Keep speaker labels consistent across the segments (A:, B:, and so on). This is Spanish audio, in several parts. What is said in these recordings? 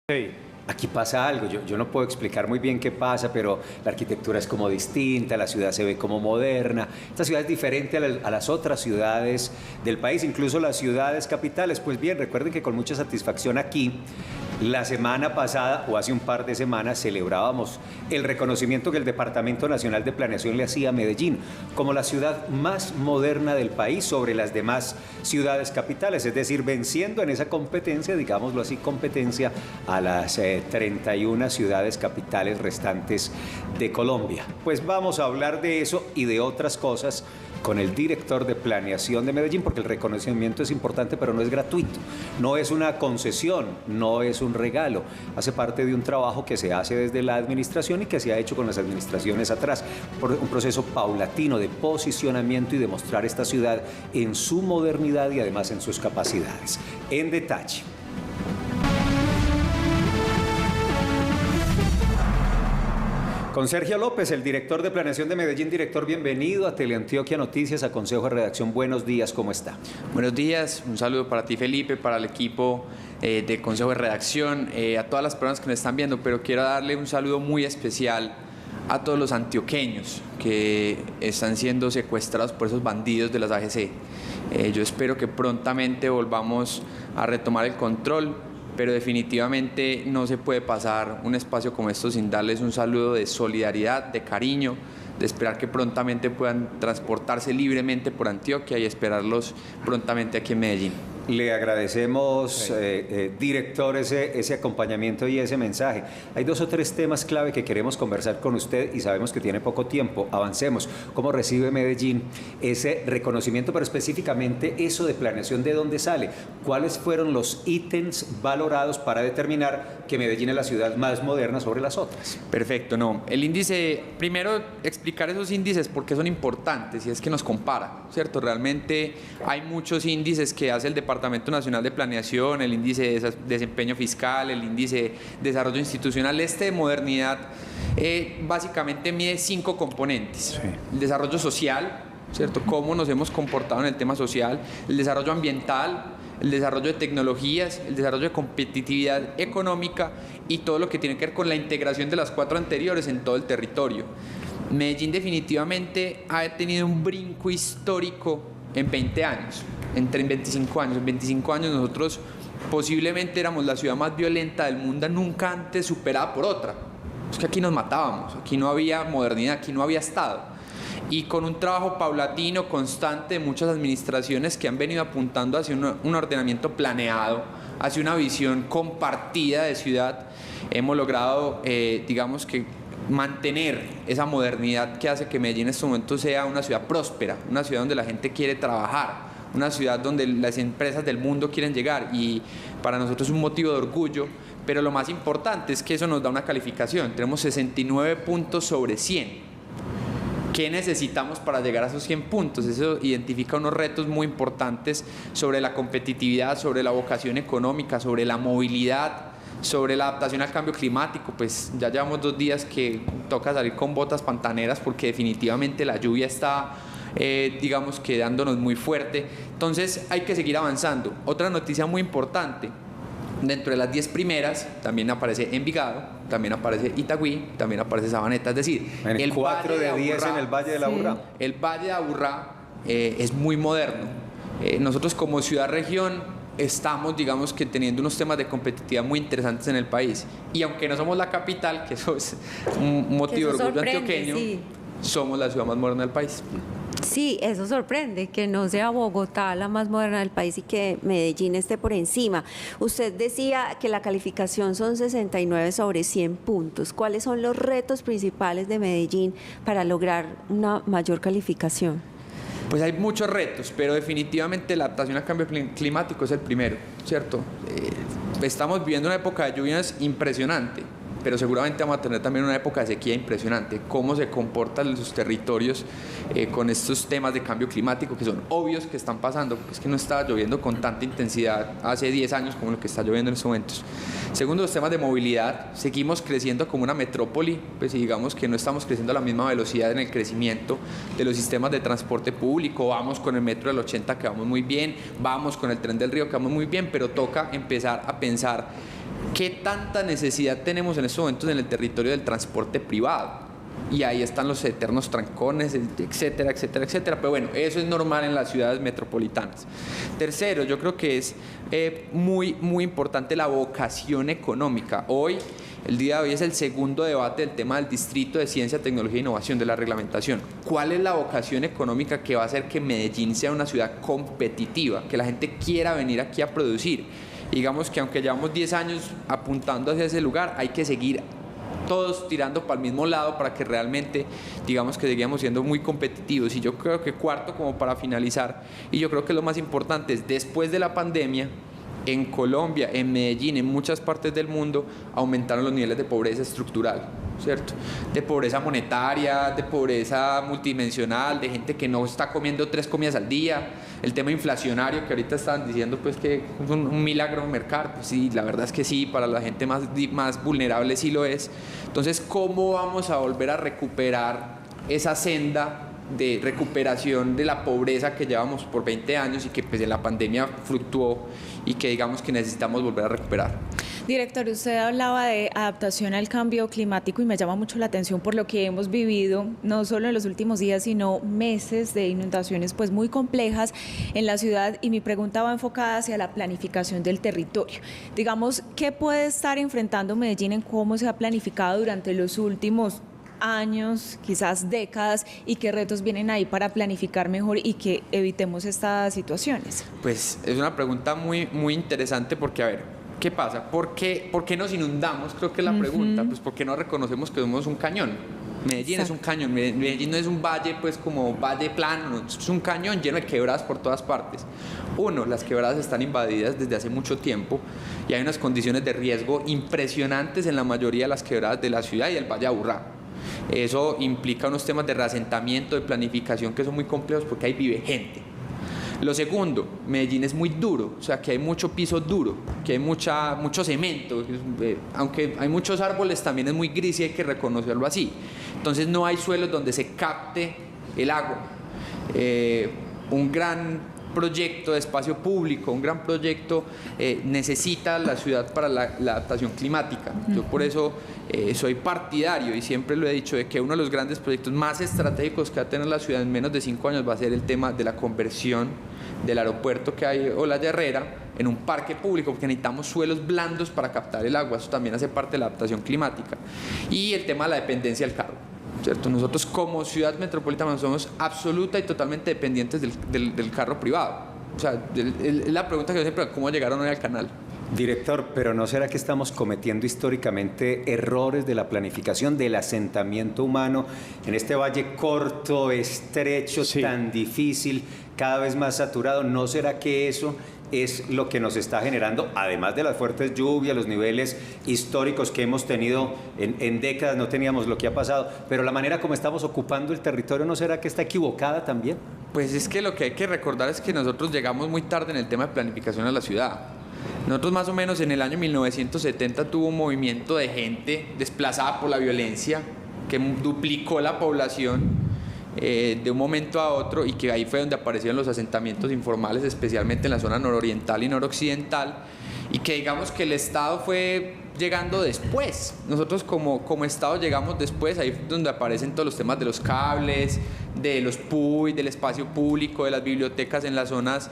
A: Hey, aquí pasa algo, yo no puedo explicar muy bien qué pasa, pero la arquitectura es como distinta, la ciudad se ve como moderna, esta ciudad es diferente a las otras ciudades del país, incluso las ciudades capitales. Pues bien, recuerden que con mucha satisfacción aquí, la semana pasada o hace un par de semanas celebrábamos el reconocimiento que el Departamento Nacional de Planeación le hacía a Medellín como la ciudad más moderna del país sobre las demás ciudades capitales, es decir, venciendo en esa competencia, digámoslo así, competencia a las 31 ciudades capitales restantes de Colombia. Pues vamos a hablar de eso y de otras cosas con el director de planeación de Medellín, porque el reconocimiento es importante, pero no es gratuito, no es una concesión, no es un regalo, hace parte de un trabajo que se hace desde la administración y que se ha hecho con las administraciones atrás, por un proceso paulatino de posicionamiento y de mostrar esta ciudad en su modernidad y además en sus capacidades. En detalle. Con Sergio López, el director de planeación de Medellín. Director, bienvenido a Teleantioquia Noticias, a Consejo de Redacción. Buenos días, ¿cómo está?
B: Buenos días, un saludo para ti, Felipe, para el equipo de Consejo de Redacción, a todas las personas que nos están viendo, pero quiero darle un saludo muy especial a todos los antioqueños que están siendo secuestrados por esos bandidos de las AGC. Yo espero que prontamente volvamos a retomar el control, pero definitivamente no se puede pasar un espacio como esto sin darles un saludo de solidaridad, de cariño, de esperar que prontamente puedan transportarse libremente por Antioquia y esperarlos prontamente aquí en Medellín.
A: Le agradecemos, director, ese acompañamiento y ese mensaje. Hay dos o tres temas clave que queremos conversar con usted y sabemos que tiene poco tiempo. Avancemos. ¿Cómo recibe Medellín ese reconocimiento, pero específicamente eso de planeación, de dónde sale? ¿Cuáles fueron los ítems valorados para determinar que Medellín es la ciudad más moderna sobre las otras?
B: Perfecto, no. El índice, primero explicar esos índices porque son importantes y es que nos compara, ¿cierto? Realmente hay muchos índices que hace el Departamento Nacional de Planeación, el índice de desempeño fiscal, el índice de desarrollo institucional. Este de modernidad básicamente mide 5 componentes. Sí. El desarrollo social, ¿cierto? Cómo nos hemos comportado en el tema social, el desarrollo ambiental, el desarrollo de tecnologías, el desarrollo de competitividad económica y todo lo que tiene que ver con la integración de las 4 anteriores en todo el territorio. Medellín definitivamente ha tenido un brinco histórico en 20 años, en 25 años. En 25 años nosotros posiblemente éramos la ciudad más violenta del mundo, nunca antes superada por otra. Es que aquí nos matábamos, aquí no había modernidad, aquí no había Estado. Y con un trabajo paulatino, constante de muchas administraciones que han venido apuntando hacia un ordenamiento planeado, hacia una visión compartida de ciudad, hemos logrado, digamos que, mantener esa modernidad que hace que Medellín en este momento sea una ciudad próspera, una ciudad donde la gente quiere trabajar, una ciudad donde las empresas del mundo quieren llegar, y para nosotros es un motivo de orgullo, pero lo más importante es que eso nos da una calificación. Tenemos 69 puntos sobre 100. ¿Qué necesitamos para llegar a esos 100 puntos? Eso identifica unos retos muy importantes sobre la competitividad, sobre la vocación económica, sobre la movilidad, sobre la adaptación al cambio climático. Pues ya llevamos 2 días que toca salir con botas pantaneras porque definitivamente la lluvia está, digamos que dándonos muy fuerte. Entonces hay que seguir avanzando. Otra noticia muy importante, dentro de las 10 primeras también aparece Envigado, también aparece Itagüí, también aparece Sabaneta, es decir,
A: el 4 de 10 en el Valle de la Aburrá.
B: El Valle de Aburrá es muy moderno. Nosotros como ciudad-región estamos, digamos que teniendo unos temas de competitividad muy interesantes en el país, y aunque no somos la capital, que eso es un motivo de orgullo antioqueño, sí, somos la ciudad más moderna del país.
C: Sí, eso sorprende, que no sea Bogotá la más moderna del país y que Medellín esté por encima. Usted decía que la calificación son 69 sobre 100 puntos. ¿Cuáles son los retos principales de Medellín para lograr una mayor calificación?
B: Pues hay muchos retos, pero definitivamente la adaptación al cambio climático es el primero, ¿cierto? Estamos viviendo una época de lluvias impresionante, pero seguramente vamos a tener también una época de sequía impresionante. Cómo se comportan sus territorios con estos temas de cambio climático que son obvios que están pasando, porque es que no estaba lloviendo con tanta intensidad hace 10 años como lo que está lloviendo en estos momentos. Segundo, los temas de movilidad. Seguimos creciendo como una metrópoli, pues digamos que no estamos creciendo a la misma velocidad en el crecimiento de los sistemas de transporte público. Vamos con el metro del 80 que vamos muy bien, vamos con el tren del río que vamos muy bien, pero toca empezar a pensar ¿qué tanta necesidad tenemos en estos momentos en el territorio del transporte privado? Y ahí están los eternos trancones, etcétera, etcétera, etcétera. Pero bueno, eso es normal en las ciudades metropolitanas. Tercero, yo creo que es muy importante la vocación económica. Hoy, el día de hoy es el segundo debate del tema del Distrito de Ciencia, Tecnología e Innovación, de la reglamentación. ¿Cuál es la vocación económica que va a hacer que Medellín sea una ciudad competitiva, que la gente quiera venir aquí a producir? Digamos que aunque llevamos 10 años apuntando hacia ese lugar, hay que seguir todos tirando para el mismo lado para que realmente, digamos, que seguimos siendo muy competitivos. Y yo creo que cuarto, como para finalizar, y yo creo que lo más importante es, después de la pandemia, en Colombia, en Medellín, en muchas partes del mundo, aumentaron los niveles de pobreza estructural, ¿cierto? De pobreza monetaria, de pobreza multidimensional, de gente que no está comiendo 3 comidas al día, el tema inflacionario que ahorita estaban diciendo pues que es un milagro mercar, pues sí, la verdad es que sí, para la gente más vulnerable sí lo es. Entonces, ¿cómo vamos a volver a recuperar esa senda de recuperación de la pobreza que llevamos por 20 años y que pues en la pandemia fluctuó y que digamos que necesitamos volver a recuperar?
D: Director, usted hablaba de adaptación al cambio climático y me llama mucho la atención por lo que hemos vivido, no solo en los últimos días, sino meses de inundaciones pues muy complejas en la ciudad, y mi pregunta va enfocada hacia la planificación del territorio. Digamos, ¿qué puede estar enfrentando Medellín en cómo se ha planificado durante los últimos años, quizás décadas, y qué retos vienen ahí para planificar mejor y que evitemos estas situaciones?
B: Pues es una pregunta muy interesante porque, a ver, ¿qué pasa? ¿Por qué nos inundamos? Creo que es la pregunta. Pues porque no reconocemos que somos un cañón. Medellín es un cañón. Medellín no es un valle, pues como valle plano, no, es un cañón lleno de quebradas por todas partes. Uno, las quebradas están invadidas desde hace mucho tiempo y hay unas condiciones de riesgo impresionantes en la mayoría de las quebradas de la ciudad y del Valle de Aburrá. Eso implica unos temas de reasentamiento, de planificación que son muy complejos porque ahí vive gente. Lo segundo, Medellín es muy duro, o sea que hay mucho piso duro, que hay mucho cemento, aunque hay muchos árboles también es muy gris y hay que reconocerlo así. Entonces no hay suelos donde se capte el agua. Un gran proyecto de espacio público, un gran proyecto necesita la ciudad para la adaptación climática. Yo por eso soy partidario y siempre lo he dicho de que uno de los grandes proyectos más estratégicos que va a tener la ciudad en menos de 5 años va a ser el tema de la conversión del aeropuerto que hay Olaya Herrera en un parque público, porque necesitamos suelos blandos para captar el agua. Eso también hace parte de la adaptación climática. Y el tema de la dependencia del carro, ¿cierto? Nosotros como ciudad metropolitana somos absoluta y totalmente dependientes del carro privado. O sea, la pregunta que yo siempre hago, ¿cómo llegaron hoy al canal?
A: Director, pero ¿no será que estamos cometiendo históricamente errores de la planificación del asentamiento humano en este valle corto, estrecho, sí, tan difícil, cada vez más saturado? ¿No será que eso es lo que nos está generando, además de las fuertes lluvias, los niveles históricos que hemos tenido en décadas, no teníamos lo que ha pasado, pero la manera como estamos ocupando el territorio, ¿no será que está equivocada también?
B: Pues es que lo que hay que recordar es que nosotros llegamos muy tarde en el tema de planificación a la ciudad. Nosotros más o menos en el año 1970 tuvo un movimiento de gente desplazada por la violencia que duplicó la población de un momento a otro, y que ahí fue donde aparecieron los asentamientos informales, especialmente en la zona nororiental y noroccidental, y que digamos que el Estado fue llegando después. Nosotros como Estado llegamos después, ahí es donde aparecen todos los temas de los cables, de los PUI, del espacio público, de las bibliotecas en las zonas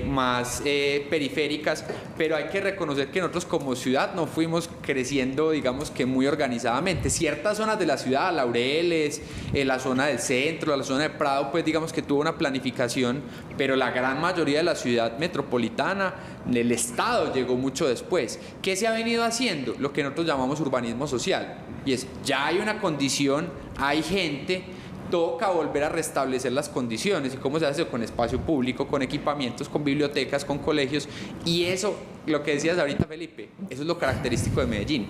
B: más periféricas, pero hay que reconocer que nosotros como ciudad no fuimos creciendo, digamos que muy organizadamente. Ciertas zonas de la ciudad, Laureles, la zona del centro, la zona de Prado, pues digamos que tuvo una planificación, pero la gran mayoría de la ciudad metropolitana, el Estado llegó mucho después. ¿Qué se ha venido haciendo? Lo que nosotros llamamos urbanismo social, y es, ya hay una condición, hay gente, toca volver a restablecer las condiciones. ¿Y cómo se hace? Con espacio público, con equipamientos, con bibliotecas, con colegios. Y eso, lo que decías ahorita, Felipe, eso es lo característico de Medellín.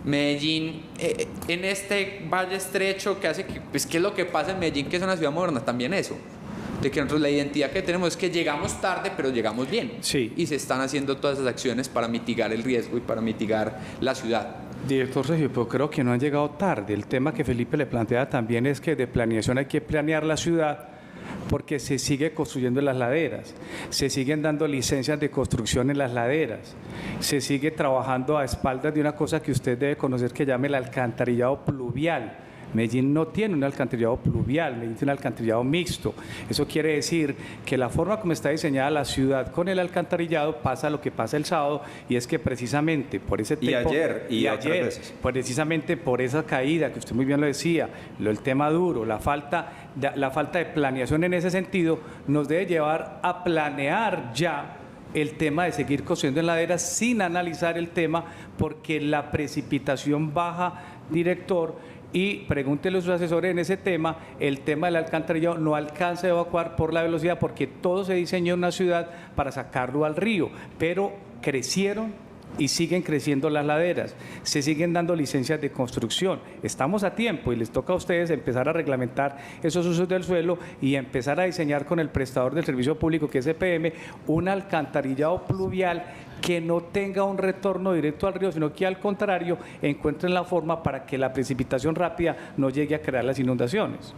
B: Medellín, en este valle estrecho que hace que, pues, ¿qué es lo que pasa en Medellín, que es una ciudad moderna? También eso, de que nosotros la identidad que tenemos es que llegamos tarde, pero llegamos bien.
E: Sí.
B: Y se están haciendo todas esas acciones para mitigar el riesgo y para mitigar la ciudad.
E: Director Sergio, pero creo que no han llegado tarde. El tema que Felipe le plantea también es que de planeación hay que planear la ciudad porque se sigue construyendo en las laderas, se siguen dando licencias de construcción en las laderas, se sigue trabajando a espaldas de una cosa que usted debe conocer que llama el alcantarillado pluvial. Medellín no tiene un alcantarillado pluvial, Medellín tiene un alcantarillado mixto. Eso quiere decir que la forma como está diseñada la ciudad con el alcantarillado pasa lo que pasa el sábado, y es que precisamente por ese tiempo, precisamente por esa caída que usted muy bien lo decía, el tema duro, la falta de planeación en ese sentido, nos debe llevar a planear ya el tema de seguir construyendo en laderas sin analizar el tema, porque la precipitación baja, director, y pregúntele a sus asesores en ese tema, el tema del alcantarillado no alcanza a evacuar por la velocidad, porque todo se diseñó en una ciudad para sacarlo al río, pero crecieron y siguen creciendo las laderas, se siguen dando licencias de construcción. Estamos a tiempo y les toca a ustedes empezar a reglamentar esos usos del suelo y empezar a diseñar con el prestador del servicio público, que es EPM, un alcantarillado pluvial que no tenga un retorno directo al río, sino que al contrario encuentren la forma para que la precipitación rápida no llegue a crear las inundaciones.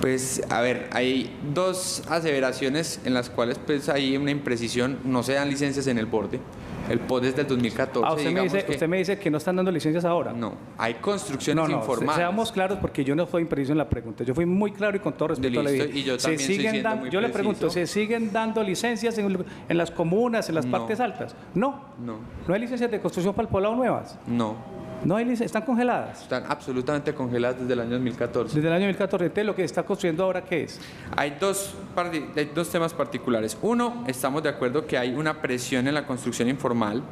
B: Pues, a ver, hay dos aseveraciones en las cuales pues hay una imprecisión, no se dan licencias en el borde. El POT es del 2014.
E: Usted me dice que no están dando licencias ahora.
B: No, hay construcciones informales.
E: Seamos claros, porque yo no fui impreciso en la pregunta. Yo fui muy claro y con todo respeto le dije.
B: Y yo también estoy siendo muy
E: yo le pregunto, ¿se siguen dando licencias en las comunas, en las partes altas? No. ¿No hay licencias de construcción para el poblado nuevas?
B: No.
E: ¿No hay licencias? ¿Están congeladas?
B: Están absolutamente congeladas desde el año 2014.
E: Desde el año 2014. Entonces, ¿lo que está construyendo ahora qué es?
B: Hay dos temas particulares. Uno, estamos de acuerdo que hay una presión en la construcción informal.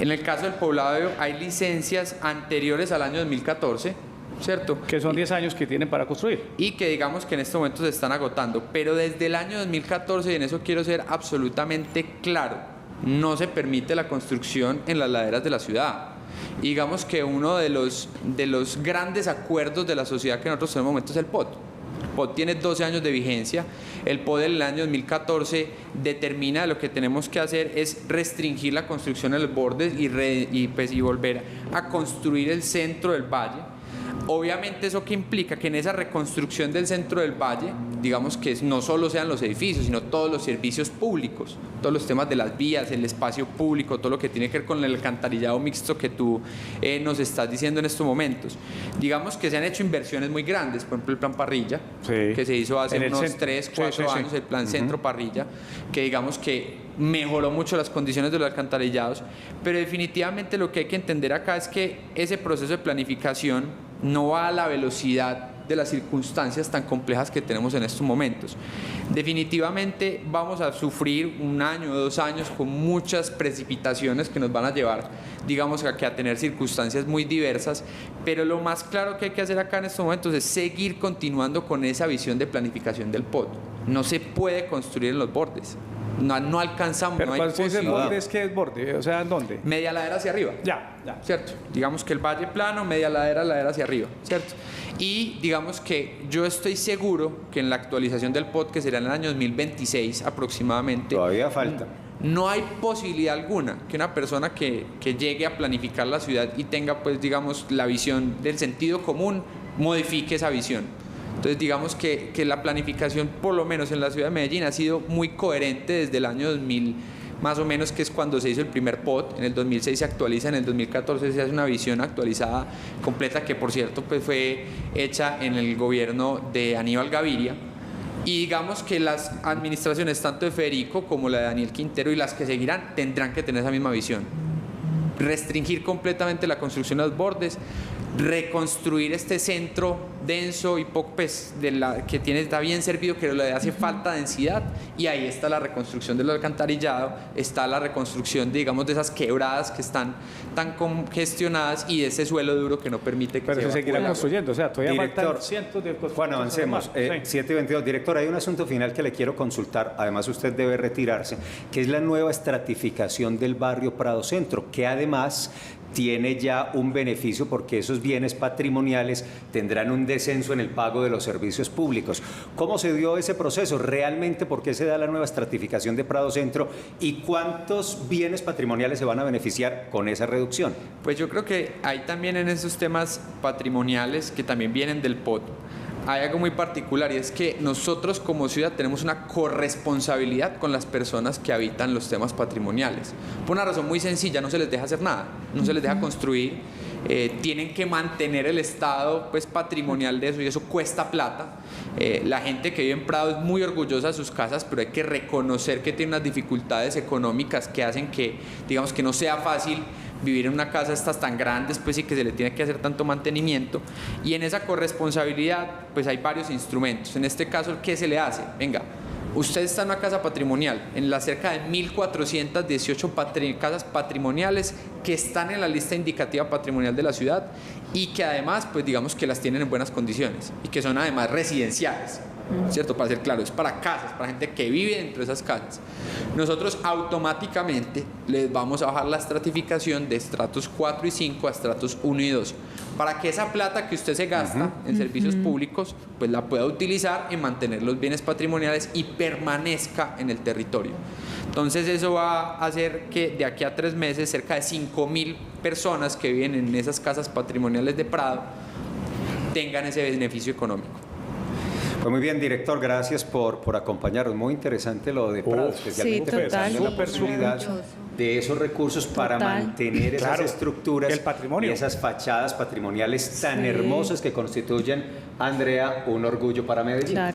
B: En el caso del poblado hay licencias anteriores al año 2014, ¿cierto?
E: Que son 10 años que tienen para construir.
B: Y que digamos que en este momento se están agotando. Pero desde el año 2014, y en eso quiero ser absolutamente claro, no se permite la construcción en las laderas de la ciudad. Y digamos que uno de los grandes acuerdos de la sociedad que nosotros tenemos en el momento es el POT. El POT tiene 12 años de vigencia. El POT del año 2014 determina lo que tenemos que hacer es restringir la construcción en los bordes y volver a construir el centro del valle. Obviamente, ¿eso qué implica? Que en esa reconstrucción del centro del valle, digamos que no solo sean los edificios, sino todos los servicios públicos, todos los temas de las vías, el espacio público, todo lo que tiene que ver con el alcantarillado mixto que tú nos estás diciendo en estos momentos. Digamos que se han hecho inversiones muy grandes, por ejemplo el plan Parrilla, que se hizo hace unos 3, 4 años, el plan Centro Parrilla, que digamos que mejoró mucho las condiciones de los alcantarillados, pero definitivamente lo que hay que entender acá es que ese proceso de planificación no va a la velocidad de las circunstancias tan complejas que tenemos en estos momentos. Definitivamente vamos a sufrir 1 año o 2 años con muchas precipitaciones que nos van a llevar, digamos, a tener circunstancias muy diversas, pero lo más claro que hay que hacer acá en estos momentos es seguir continuando con esa visión de planificación del POT. No se puede construir en los bordes. No alcanzamos.
E: Pero
B: no hay
E: ¿cuál es el borde? ¿Qué es borde? O sea, ¿en dónde?
B: Media ladera hacia arriba.
E: Ya.
B: ¿Cierto? Digamos que el valle plano, media ladera hacia arriba, ¿cierto? Y digamos que yo estoy seguro que en la actualización del POT, que será en el año 2026 aproximadamente.
A: Todavía falta.
B: No hay posibilidad alguna que una persona que llegue a planificar la ciudad y tenga, pues, digamos, la visión del sentido común, modifique esa visión. Entonces, digamos que la planificación, por lo menos en la ciudad de Medellín, ha sido muy coherente desde el año 2000, más o menos, que es cuando se hizo el primer POT. En el 2006 se actualiza, en el 2014 se hace una visión actualizada completa, que por cierto pues fue hecha en el gobierno de Aníbal Gaviria. Y digamos que las administraciones, tanto de Federico como la de Daniel Quintero y las que seguirán, tendrán que tener esa misma visión. Restringir completamente la construcción de los bordes, reconstruir este centro denso y poco, pues, que está bien servido, que le hace falta densidad, y ahí está la reconstrucción del alcantarillado, está la reconstrucción, digamos, de esas quebradas que están tan congestionadas y de ese suelo duro que no permite que
E: se seguirá construyendo, o sea, todavía faltan cientos de cosas.
A: Juan, avancemos. 7:22. Director, hay un asunto final que le quiero consultar, además usted debe retirarse, que es la nueva estratificación del barrio Prado Centro, que además tiene ya un beneficio porque esos bienes patrimoniales tendrán un descenso en el pago de los servicios públicos. ¿Cómo se dio ese proceso? ¿Realmente por qué se da la nueva estratificación de Prado Centro? ¿Y cuántos bienes patrimoniales se van a beneficiar con esa reducción?
B: Pues yo creo que hay también en esos temas patrimoniales que también vienen del POT. hay algo muy particular y es que nosotros como ciudad tenemos una corresponsabilidad con las personas que habitan los temas patrimoniales. Por una razón muy sencilla, no se les deja hacer nada, no se les deja construir, tienen que mantener el estado pues, patrimonial de eso y eso cuesta plata. La gente que vive en Prado es muy orgullosa de sus casas, pero hay que reconocer que tiene unas dificultades económicas que hacen que, digamos, que no sea fácil vivir en una casa estas tan grandes, pues, y que se le tiene que hacer tanto mantenimiento. Y en esa corresponsabilidad, pues hay varios instrumentos. En este caso, ¿qué se le hace? Venga, usted está en una casa patrimonial, en las cerca de 1.418 casas patrimoniales que están en la lista indicativa patrimonial de la ciudad y que además, pues digamos que las tienen en buenas condiciones y que son además residenciales, ¿cierto? Para ser claro, es para casas, para gente que vive dentro de esas casas. Nosotros automáticamente les vamos a bajar la estratificación de estratos 4 y 5 a estratos 1 y 2, para que esa plata que usted se gasta en servicios públicos, pues la pueda utilizar en mantener los bienes patrimoniales y permanezca en el territorio. Entonces eso va a hacer que de aquí a 3 meses cerca de 5.000 personas que viven en esas casas patrimoniales de Prado tengan ese beneficio económico.
A: Pues muy bien, director, gracias por acompañarnos. Muy interesante lo de Prado, especialmente
D: sí,
A: pensando en la posibilidad de esos recursos para mantener esas estructuras
E: el patrimonio
A: y esas fachadas patrimoniales tan hermosas que constituyen, Andrea, un orgullo para Medellín.
D: Claro.